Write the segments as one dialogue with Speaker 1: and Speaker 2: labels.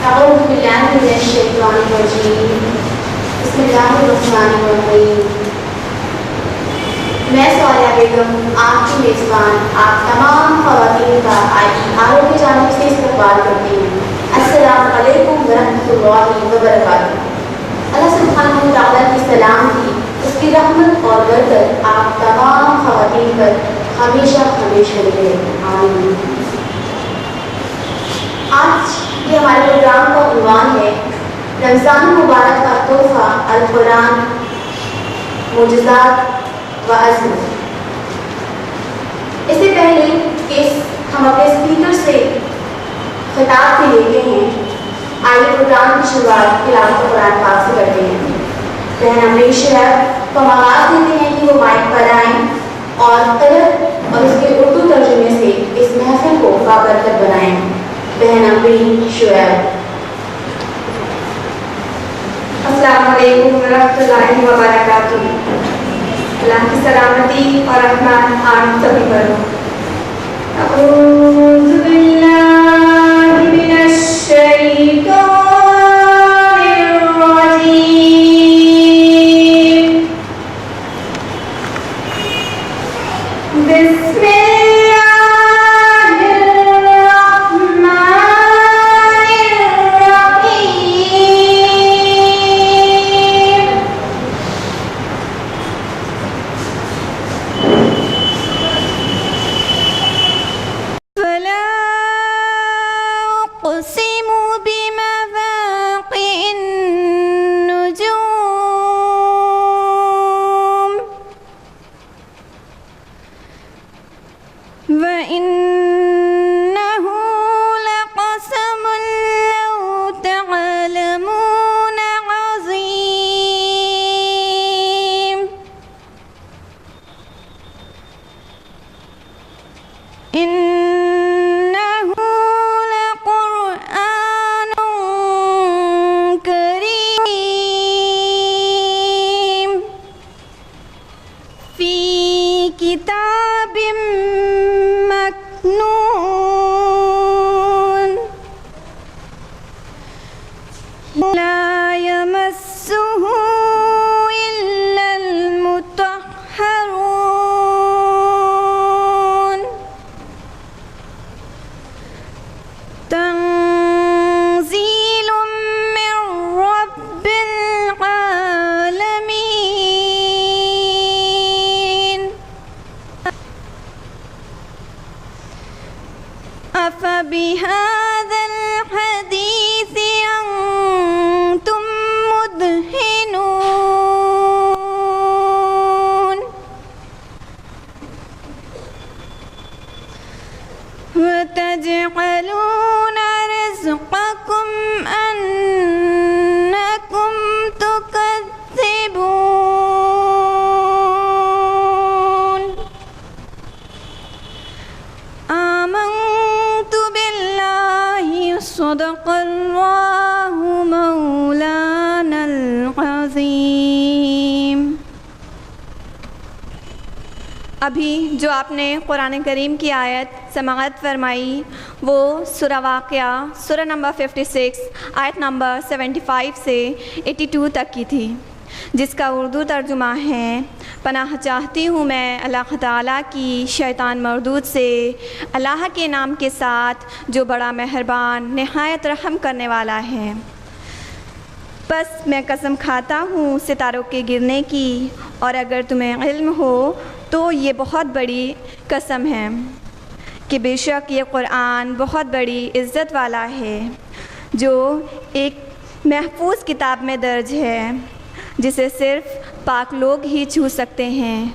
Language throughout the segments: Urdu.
Speaker 1: أعوذ بالله من الشيطان الرجيم بسم الله الرحمن الرحيم. میں سوالہ بیگم آپ کی میزبان آپ تمام خواتین کا IERO کی جانب سے استقبال کرتی ہوں. السلام علیکم ورحمۃ اللہ وبرکاتہ. اللہ سبحانہ و تعالیٰ کی سلامتی، اس کی رحمت اور برکت آپ تمام خواتین پر ہمیشہ ہمیشہ رہے. آمین. آج یہ ہمارے پروگرام کا عنوان ہے رمضان مبارک کا تحفہ القرآن، معجزات و عظمت. اس سے پہلے کہ ہم اپنے اسپیکر سے خطاب کے لیتے ہیں، آئیے پروگرام کی شروعات تلاوت قرآن پاک سے کرتے ہیں. بہن امریک شہر کو ہم آواز دیتے ہیں کہ وہ مائک پر آئیں اور قلم اور اس کے اردو ترجمے سے اس محفل کو بابرکت بنائیں. بہن امریک شعیب.
Speaker 2: السلام علیکم ورحمۃ اللہ وبرکاتہ. اللہ کی سلامتی اور رحمت آپ سبھی پر ہو. اعوذ باللہ من الشیطان الرجیم. بسم
Speaker 3: أفبهذا الحديث أنتم مدهنون وتجعلون رزقكم أنكم تكذبون. صدق اللہ مولانا العظیم. ابھی جو آپ نے قرآن کریم کی آیت سماعت فرمائی وہ سورہ واقعہ سورہ نمبر 56 آیت نمبر 75 سے 82 تک کی تھی، جس کا اردو ترجمہ ہے: پناہ چاہتی ہوں میں اللہ تعالیٰ کی شیطان مردود سے، اللہ کے نام کے ساتھ جو بڑا مہربان نہایت رحم کرنے والا ہے. بس میں قسم کھاتا ہوں ستاروں کے گرنے کی، اور اگر تمہیں علم ہو تو یہ بہت بڑی قسم ہے کہ بے شک یہ قرآن بہت بڑی عزت والا ہے، جو ایک محفوظ کتاب میں درج ہے جسے صرف پاک لوگ ہی چھو سکتے ہیں.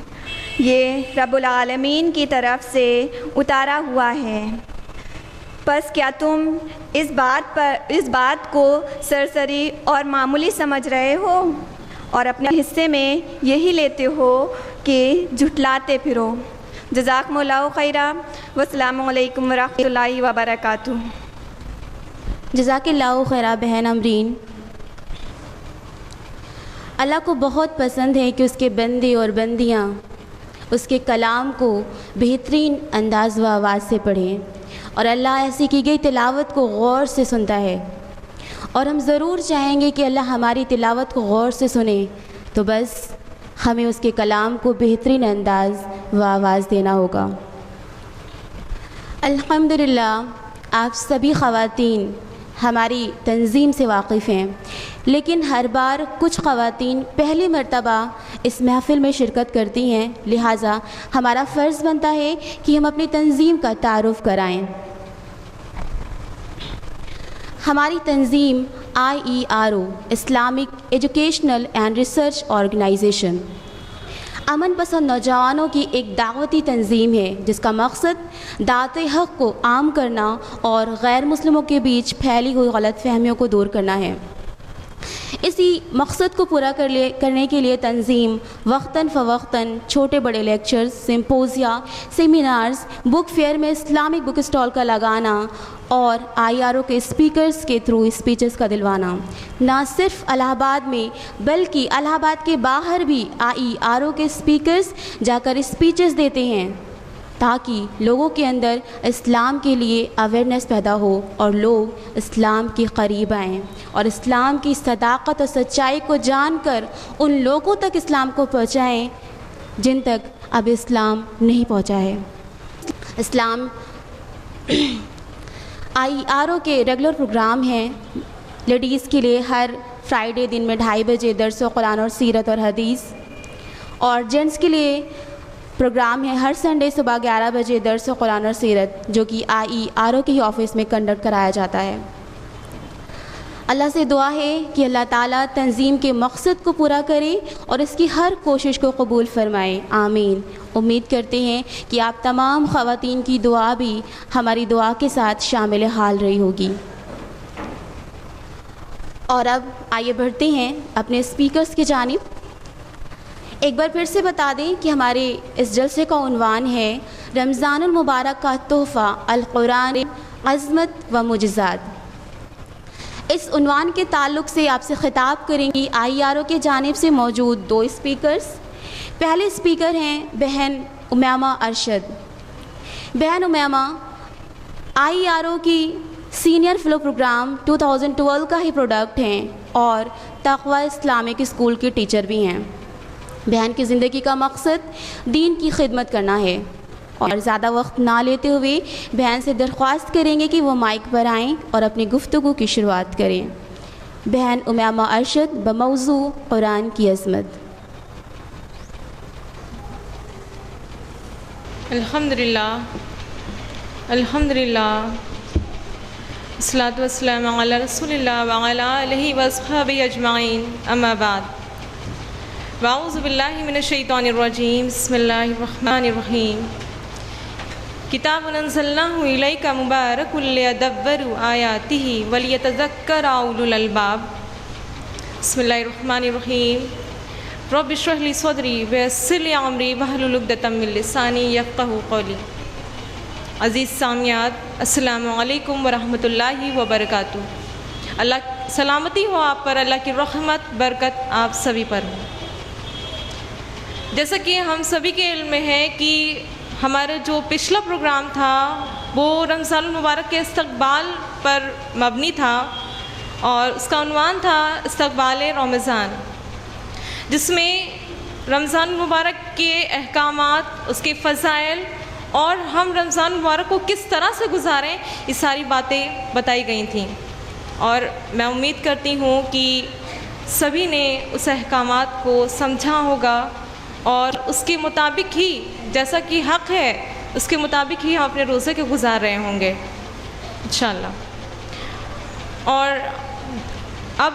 Speaker 3: یہ رب العالمین کی طرف سے اتارا ہوا ہے. پس کیا تم اس بات کو سرسری اور معمولی سمجھ رہے ہو اور اپنے حصے میں یہی لیتے ہو کہ جھٹلاتے پھرو. جزاکم اللہ خیرا. والسلام علیکم ورحمۃ اللہ وبرکاتہ.
Speaker 4: جزاک اللہ خیرہ بہن امرین. اللہ کو بہت پسند ہے کہ اس کے بندے اور بندیاں اس کے کلام کو بہترین انداز و آواز سے پڑھیں، اور اللہ ایسی کی گئی تلاوت کو غور سے سنتا ہے. اور ہم ضرور چاہیں گے کہ اللہ ہماری تلاوت کو غور سے سنے، تو بس ہمیں اس کے کلام کو بہترین انداز و آواز دینا ہوگا۔ الحمدللہ آپ سبھی خواتین ہماری تنظیم سے واقف ہیں، لیکن ہر بار کچھ خواتین پہلی مرتبہ اس محفل میں شرکت کرتی ہیں، لہٰذا ہمارا فرض بنتا ہے کہ ہم اپنی تنظیم کا تعارف کرائیں۔ ہماری تنظیم IERO Islamic educational and research organization امن پسند نوجوانوں کی ایک دعوتی تنظیم ہے، جس کا مقصد دعوت حق کو عام کرنا اور غیر مسلموں کے بیچ پھیلی ہوئی غلط فہمیوں کو دور کرنا ہے۔ اسی مقصد کو پورا کرنے کے لیے تنظیم وقتاً فوقتاً چھوٹے بڑے لیکچرز، سمپوزیا، سیمینارز، بک فیئر میں اسلامک بک اسٹال کا لگانا اور IERO کے اسپیکرز کے تھرو اسپیچز کا دلوانا، نہ صرف الہ آباد میں بلکہ الہ آباد کے باہر بھی IERO کے اسپیکرز جا کر اسپیچز دیتے ہیں، تاکہ لوگوں کے اندر اسلام کے لیے اویئرنیس پیدا ہو اور لوگ اسلام کے قریب آئیں اور اسلام کی صداقت اور سچائی کو جان کر ان لوگوں تک اسلام کو پہنچائیں جن تک اب اسلام نہیں پہنچا ہے۔ اسلام IERO کے ریگولر پروگرام ہیں لیڈیز کے لیے ہر فرائیڈے دن میں 2:30 بجے درس و قرآن اور سیرت اور حدیث، اور جینٹس کے لیے پروگرام ہے ہر سنڈے صبح 11 بجے درس و قرآن اور سیرت، جو کہ IERO کے ہی آفس میں کنڈکٹ کرایا جاتا ہے۔ اللہ سے دعا ہے کہ اللہ تعالیٰ تنظیم کے مقصد کو پورا کرے اور اس کی ہر کوشش کو قبول فرمائے، آمین۔ امید کرتے ہیں کہ آپ تمام خواتین کی دعا بھی ہماری دعا کے ساتھ شامل حال رہی ہوگی۔ اور اب آئیے بڑھتے ہیں اپنے اسپیکرز کی جانب۔ ایک بار پھر سے بتا دیں کہ ہمارے اس جلسے کا عنوان ہے رمضان المبارک کا تحفہ، القرآن، عظمت و معجزات۔ اس عنوان کے تعلق سے آپ سے خطاب کریں گی IERO کے جانب سے موجود 2 اسپیکرز۔ پہلے اسپیکر ہیں بہن امیمہ ارشد۔ بہن امیمہ IERO کی سینئر فلو پروگرام 2012 کا ہی پروڈکٹ ہیں اور تقوی اسلامک اسکول کی ٹیچر بھی ہیں۔ بہن کی زندگی کا مقصد دین کی خدمت کرنا ہے، اور زیادہ وقت نہ لیتے ہوئے بہن سے درخواست کریں گے کہ وہ مائک پر آئیں اور اپنی گفتگو کی شروعات کریں۔ بہن امیمہ ارشد بموضوع قرآن کی عظمت۔
Speaker 5: الحمدللہ الصلاۃ والسلام علی رسول اللہ وعلی آلہ وصحبہ اجمعین، اما بعد، واعوذ باللہ من الشیطان الرجیم، بسم اللہ الرحمن الرحیم۔ کتاب انزلناہ الیک مبارک لیدبروا آیاتہ ولیتذکر اولو الالباب۔ بسم اللہ الرحمن الرحیم۔ رب اشرح لی صدری ویسر لی امری واحلل عقدۃ من لسانی یفقہوا قولی۔ عزیز سامعات، السلام علیکم ورحمۃ اللہ وبرکاتہ۔ اللہ سلامتی ہو آپ پر، اللہ کی رحمت برکت آپ سبھی پر ہو۔ جیسا کہ ہم سبھی کے علم میں ہے کہ ہمارا جو پچھلا پروگرام تھا وہ رمضان المبارک کے استقبال پر مبنی تھا، اور اس کا عنوان تھا استقبال رمضان، جس میں رمضان المبارک کے احکامات، اس کے فضائل اور ہم رمضان المبارک کو کس طرح سے گزاریں، یہ ساری باتیں بتائی گئی تھیں۔ اور میں امید کرتی ہوں کہ سبھی نے اس احکامات کو سمجھا ہوگا اور اس کے مطابق ہی، جیسا کہ حق ہے اس کے مطابق ہی ہم اپنے روزے کے گزار رہے ہوں گے انشاءاللہ۔ اور اب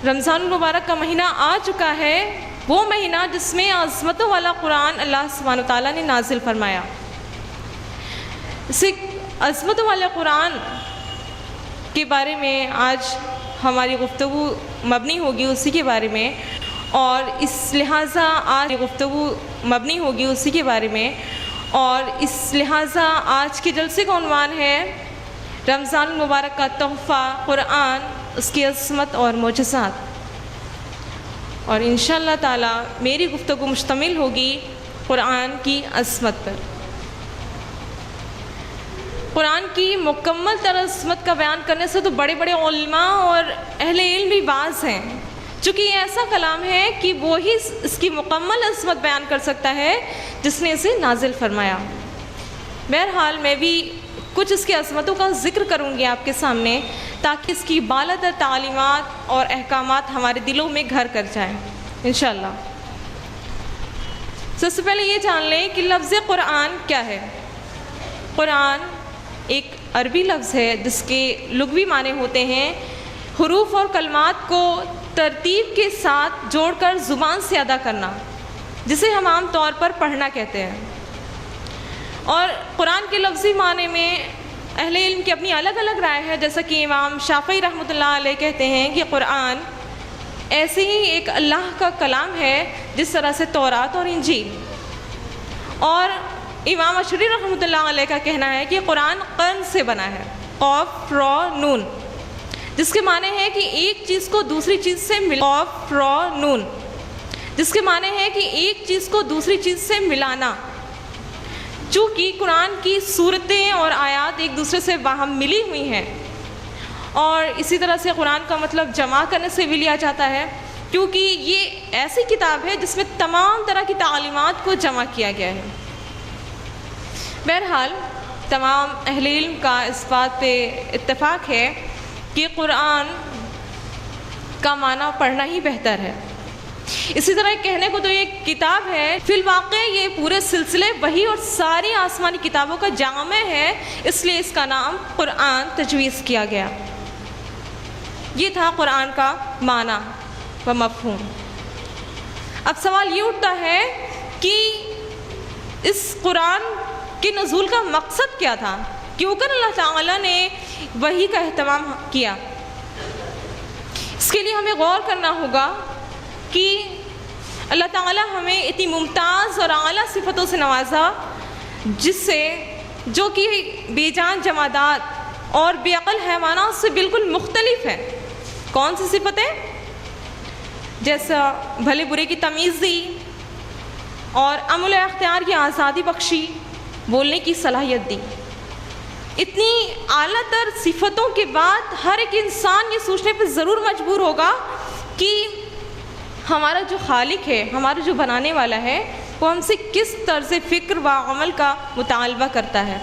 Speaker 5: رمضان المبارک کا مہینہ آ چکا ہے، وہ مہینہ جس میں عظمتوں والا قرآن اللہ سبحانہ وتعالیٰ نے نازل فرمایا۔ اسی عظمتوں والے قرآن کے بارے میں آج ہماری گفتگو مبنی ہوگی، اسی کے بارے میں، اور اس لہٰذا آج گفتگو مبنی ہوگی اسی کے بارے میں، اور اس لہٰذا آج کے جلسے کا عنوان ہے رمضان المبارک کا تحفہ، قرآن، اس کی عظمت اور معجزات۔ اور انشاءاللہ تعالی میری گفتگو مشتمل ہوگی قرآن کی عظمت پر۔ قرآن کی مکمل تر عظمت کا بیان کرنے سے تو بڑے بڑے علماء اور اہل علم بھی باز ہیں، چونکہ یہ ایسا کلام ہے کہ وہی اس کی مکمل عظمت بیان کر سکتا ہے جس نے اسے نازل فرمایا۔ بہرحال میں بھی کچھ اس کی عظمتوں کا ذکر کروں گی آپ کے سامنے، تاکہ اس کی بالاتر تعلیمات اور احکامات ہمارے دلوں میں گھر کر جائیں انشاءاللہ۔ سب سے پہلے یہ جان لیں کہ لفظ قرآن کیا ہے۔ قرآن ایک عربی لفظ ہے جس کے لغوی معنی ہوتے ہیں حروف اور کلمات کو ترتیب کے ساتھ جوڑ کر زبان سے ادا کرنا، جسے ہم عام طور پر پڑھنا کہتے ہیں۔ اور قرآن کے لفظی معنی میں اہل علم کی اپنی الگ الگ رائے ہے، جیسا کہ امام شافعی رحمۃ اللہ علیہ کہتے ہیں کہ قرآن ایسے ہی ایک اللہ کا کلام ہے جس طرح سے تورات اور انجیل۔ اور امام اشعری رحمۃ اللہ علیہ کا کہنا ہے کہ قرآن قرن سے بنا ہے، قاف را نون، جس کے معنی ہے کہ ایک چیز کو دوسری چیز سے قاف را نون، جس کے معنی ہے کہ ایک چیز کو دوسری چیز سے ملانا۔ چونکہ قرآن کی صورتیں اور آیات ایک دوسرے سے باہم ملی ہوئی ہیں، اور اسی طرح سے قرآن کا مطلب جمع کرنے سے بھی لیا جاتا ہے، کیونکہ یہ ایسی کتاب ہے جس میں تمام طرح کی تعلیمات کو جمع کیا گیا ہے۔ بہرحال تمام اہل علم کا اس بات پہ اتفاق ہے کہ قرآن کا معنی پڑھنا ہی بہتر ہے۔ اسی طرح کہنے کو تو یہ کتاب ہے، فی الواقع یہ پورے سلسلے وحی اور ساری آسمانی کتابوں کا جامع ہے، اس لیے اس کا نام قرآن تجویز کیا گیا۔ یہ تھا قرآن کا معنی و مفہوم۔ اب سوال یہ اٹھتا ہے کہ اس قرآن کے نزول کا مقصد کیا تھا، کیوں کر اللہ تعالیٰ نے وحی کا اہتمام کیا؟ اس کے لیے ہمیں غور کرنا ہوگا کہ اللہ تعالیٰ ہمیں اتنی ممتاز اور اعلیٰ صفتوں سے نوازا، جس سے جو کہ بے جان جمادات اور بے عقل حیوانات سے بالکل مختلف ہے۔ کون سی صفتیں؟ جیسا بھلے برے کی تمیز دی، اور عمل اختیار کی آزادی بخشی، بولنے کی صلاحیت دی۔ اتنی اعلیٰ تر صفتوں کے بعد ہر ایک انسان یہ سوچنے پہ ضرور مجبور ہوگا کہ ہمارا جو خالق ہے، ہمارا جو بنانے والا ہے، وہ ہم سے کس طرز فکر و عمل کا مطالبہ کرتا ہے،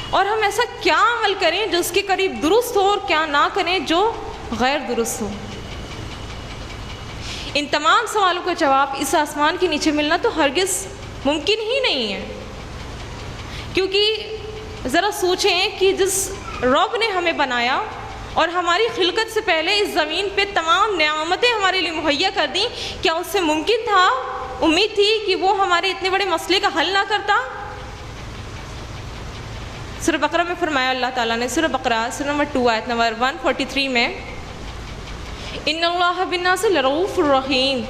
Speaker 5: اور ہم ایسا کیا عمل کریں جو اس کے قریب درست ہو، اور کیا نہ کریں جو غیر درست ہو۔ ان تمام سوالوں کا جواب اس آسمان کے نیچے ملنا تو ہرگز ممکن ہی نہیں ہے، کیونکہ ذرا سوچیں کہ جس رب نے ہمیں بنایا اور ہماری خلقت سے پہلے اس زمین پہ تمام نعمتیں ہمارے لیے مہیا کر دیں، کیا اس سے ممکن تھا، امید تھی کہ وہ ہمارے اتنے بڑے مسئلے کا حل نہ کرتا؟ سورہ بقرہ میں فرمایا اللہ تعالیٰ نے، سورہ بقرہ سورہ نمبر 2 آیت نمبر 143 میں، ان اللہ بالناس لرؤوف الرحیم،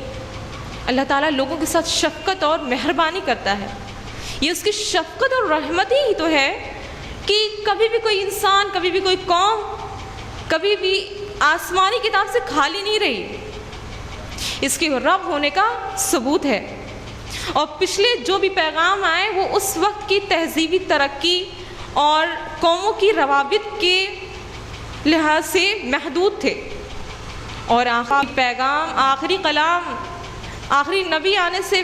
Speaker 5: اللہ تعالیٰ لوگوں کے ساتھ شفقت اور مہربانی کرتا ہے۔ یہ اس کی شفقت اور رحمت ہی تو ہے کہ کبھی بھی کوئی انسان، کبھی بھی کوئی قوم، کبھی بھی آسمانی کتاب سے خالی نہیں رہی، اس کے رب ہونے کا ثبوت ہے۔ اور پچھلے جو بھی پیغام آئے وہ اس وقت کی تہذیبی ترقی اور قوموں کی روابط کے لحاظ سے محدود تھے، اور آخری پیغام، آخری کلام، آخری نبی آنے سے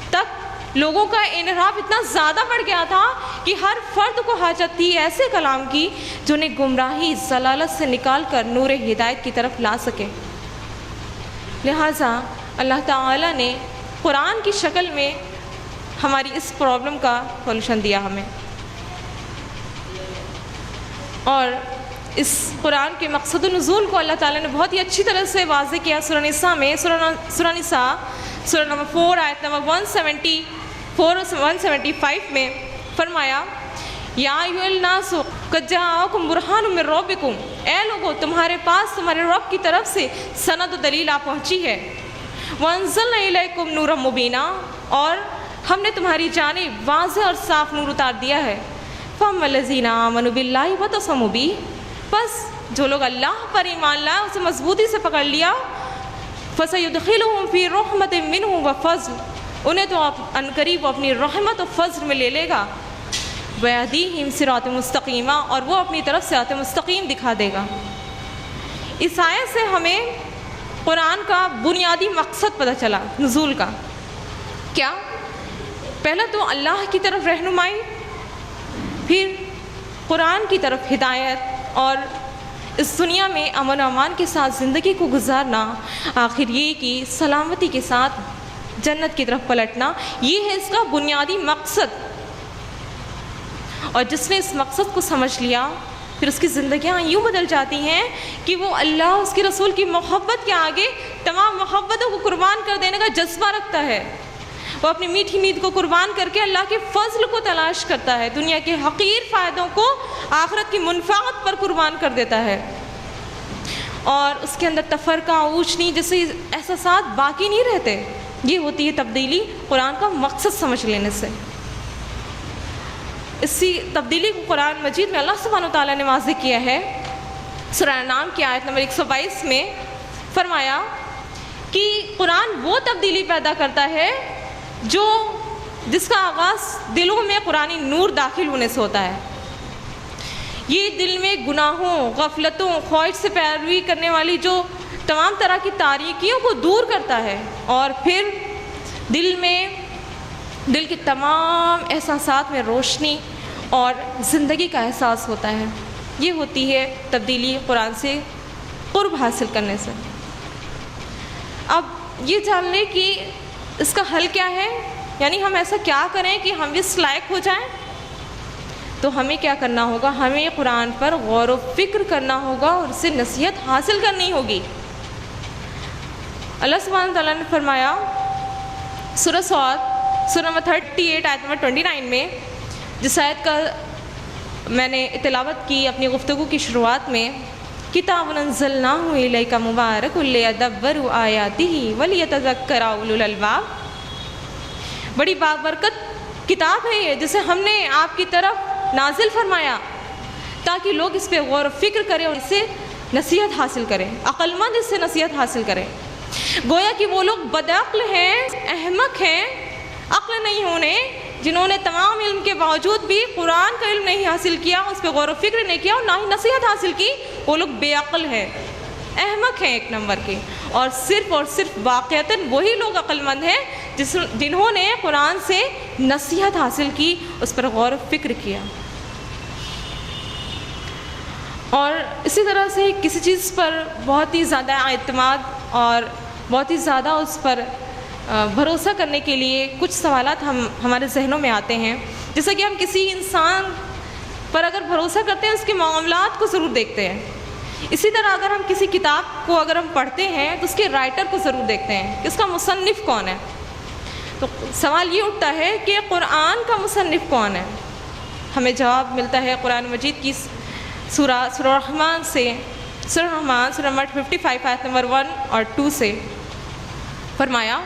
Speaker 5: تک لوگوں کا انحراف اتنا زیادہ بڑھ گیا تھا کہ ہر فرد کو حاجت تھی ایسے کلام کی جو انہیں گمراہی، ضلالت سے نکال کر نور ہدایت کی طرف لا سکے۔ لہٰذا اللہ تعالیٰ نے قرآن کی شکل میں ہماری اس پرابلم کا سولوشن دیا ہمیں، اور اس قرآن کے مقصد و نزول کو اللہ تعالیٰ نے بہت ہی اچھی طرح سے واضح کیا سورہ نساء میں، سورہ نساء سورہ نمبر 4 آیت نمبر 175 میں فرمایا، یا ایھا الناس قد جاءکم برہان من ربکم، اے لوگو تمہارے پاس تمہارے رب کی طرف سے سند و دلیل آ پہنچی ہے، وانزلنا الیکم نورا مبینا، اور ہم نے تمہاری جانب واضح اور صاف نور اتار دیا ہے، فاما الذین آمنوا باللہ واعتصموا بہ، بس جو لوگ اللہ پر ایمان لائے، اسے مضبوطی سے پکڑ لیا، فَسَيُدْخِلُهُمْ فِي رَحْمَةٍ مِّنْهُ وَفَضْلٍ، انہیں تو عنقریب اپنی رحمت و فضل میں لے لے گا، وَيَهْدِيهِمْ صِرَاطً مُسْتَقِيمًا، اور وہ اپنی طرف صراط مستقیم دکھا دے گا۔ اس آیت سے ہمیں قرآن کا بنیادی مقصد پتہ چلا نزول کا۔ کیا؟ پہلا تو اللہ کی طرف رہنمائی، پھر قرآن کی طرف ہدایت، اور اس دنیا میں امن و امان کے ساتھ زندگی کو گزارنا، آخر یہ کہ سلامتی کے ساتھ جنت کی طرف پلٹنا، یہ ہے اس کا بنیادی مقصد۔ اور جس نے اس مقصد کو سمجھ لیا، پھر اس کی زندگیاں یوں بدل جاتی ہیں کہ وہ اللہ، اس کے رسول کی محبت کے آگے تمام محبتوں کو قربان کر دینے کا جذبہ رکھتا ہے۔ وہ اپنی میٹھی نیند کو قربان کر کے اللہ کے فضل کو تلاش کرتا ہے، دنیا کے حقیر فائدوں کو آخرت کی منفعت پر قربان کر دیتا ہے، اور اس کے اندر تفرقہ، اونچ نیچ جیسے احساسات باقی نہیں رہتے۔ یہ ہوتی ہے تبدیلی قرآن کا مقصد سمجھ لینے سے۔ اسی تبدیلی کو قرآن مجید میں اللہ سبحانہ و تعالیٰ نے واضح کیا ہے۔ سورہ انعام کی آیت نمبر 122 میں فرمایا کہ قرآن وہ تبدیلی پیدا کرتا ہے جس کا آغاز دلوں میں قرآنی نور داخل ہونے سے ہوتا ہے۔ یہ دل میں گناہوں، غفلتوں، خواہش سے پیروی کرنے والی جو تمام طرح کی تاریکیوں کو دور کرتا ہے، اور پھر دل کے تمام احساسات میں روشنی اور زندگی کا احساس ہوتا ہے۔ یہ ہوتی ہے تبدیلی قرآن سے قرب حاصل کرنے سے۔ اب یہ جان لیں کہ اس کا حل کیا ہے، یعنی ہم ایسا کیا کریں کہ ہم اس لائق ہو جائیں۔ تو ہمیں کیا کرنا ہوگا؟ ہمیں قرآن پر غور و فکر کرنا ہوگا اور اس سے نصیحت حاصل کرنی ہوگی۔ اللہ سبحانہ تعالیٰ نے فرمایا سورہ صاد سورہ نمبر 38 آیت نمبر 29 میں، جس آیت کا میں نے تلاوت کی اپنی گفتگو کی شروعات میں، کتاب انزلناہ الیک مبارک لیدبروا آیاتہ ولیتذکر اولو الالباب، بڑی بابرکت کتاب ہے یہ جسے ہم نے آپ کی طرف نازل فرمایا تاکہ لوگ اس پہ غور و فکر کریں اور اس سے نصیحت حاصل کریں، عقل مند اس سے نصیحت حاصل کریں۔ گویا کہ وہ لوگ بدعقل ہیں، احمق ہیں، عقل نہیں ہونے، جنہوں نے تمام علم کے باوجود بھی قرآن کا علم نہیں حاصل کیا، اس پہ غور و فکر نہیں کیا اور نہ ہی نصیحت حاصل کی، وہ لوگ بے عقل ہیں، احمق ہیں ایک نمبر کے۔ اور صرف واقعتاً وہی لوگ عقل مند ہیں جنہوں نے قرآن سے نصیحت حاصل کی، اس پر غور و فکر کیا۔ اور اسی طرح سے کسی چیز پر بہت ہی زیادہ اعتماد اور بہت ہی زیادہ اس پر بھروسہ کرنے کے لیے کچھ سوالات ہمارے ذہنوں میں آتے ہیں، جیسا کہ ہم کسی انسان پر اگر بھروسہ کرتے ہیں اس کے معاملات کو ضرور دیکھتے ہیں، اسی طرح اگر ہم کسی کتاب کو اگر ہم پڑھتے ہیں تو اس کے رائٹر کو ضرور دیکھتے ہیں کہ اس کا مصنف کون ہے۔ تو سوال یہ اٹھتا ہے کہ قرآن کا مصنف کون ہے؟ ہمیں جواب ملتا ہے قرآن مجید کی سورہ رحمان سے، سورہ رحمان سورہ نمبر 55 آیت نمبر 1 اور 2 سے فرمایا،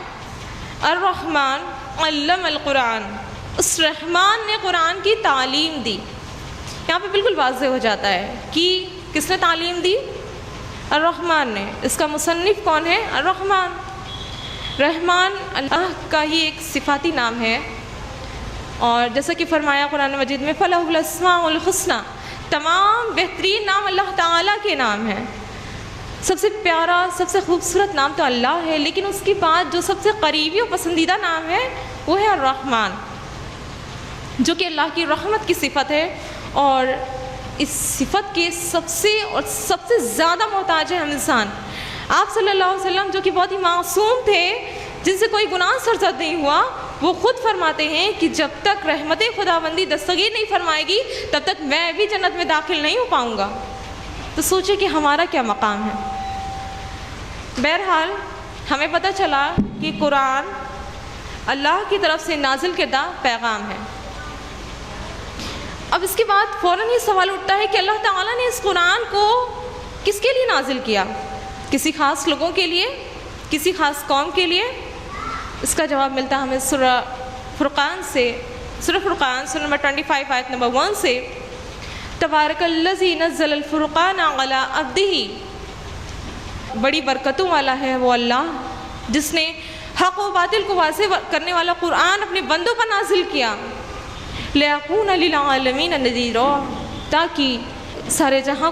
Speaker 5: الرحمن علم القرآن، اس رحمان نے قرآن کی تعلیم دی۔ یہاں پہ بالکل واضح ہو جاتا ہے کہ کس نے تعلیم دی؟ الرحمن نے۔ اس کا مصنف کون ہے؟ الرحمن۔ رحمان اللہ کا ہی ایک صفاتی نام ہے، اور جیسا کہ فرمایا قرآن مجید میں فَلَهُ الْأَسْمَاءُ الْحُسْنَى، تمام بہترین نام اللہ تعالیٰ کے نام ہیں۔ سب سے پیارا، سب سے خوبصورت نام تو اللہ ہے، لیکن اس کے بعد جو سب سے قریبی اور پسندیدہ نام ہے وہ ہے الرحمن، جو کہ اللہ کی رحمت کی صفت ہے، اور اس صفت کے سب سے زیادہ محتاج ہے ہم انسان۔ آپ صلی اللہ علیہ وسلم جو کہ بہت ہی معصوم تھے، جن سے کوئی گناہ سرزد نہیں ہوا، وہ خود فرماتے ہیں کہ جب تک رحمت خداوندی دستگیر نہیں فرمائے گی تب تک میں بھی جنت میں داخل نہیں ہو پاؤں گا۔ تو سوچیں کہ ہمارا کیا مقام ہے۔ بہرحال ہمیں پتہ چلا کہ قرآن اللہ کی طرف سے نازل کردہ پیغام ہے۔ اب اس کے بعد فوراً یہ سوال اٹھتا ہے کہ اللہ تعالیٰ نے اس قرآن کو کس کے لیے نازل کیا؟ کسی خاص لوگوں کے لیے؟ کسی خاص قوم کے لیے؟ اس کا جواب ملتا ہے ہمیں سورہ فرقان سے، سورہ فرقان سورہ نمبر 25 آیت نمبر 1 سے، تبارک الذی نزل الفرقان علی عبدہ، بڑی برکتوں والا ہے وہ اللہ جس نے حق و باطل کو واضح کرنے والا قرآن اپنے بندوں پر نازل کیا، لِأَكُونَ لِلْعَالَمِينَ نَذِيرًا، تاکہ سارے جہاں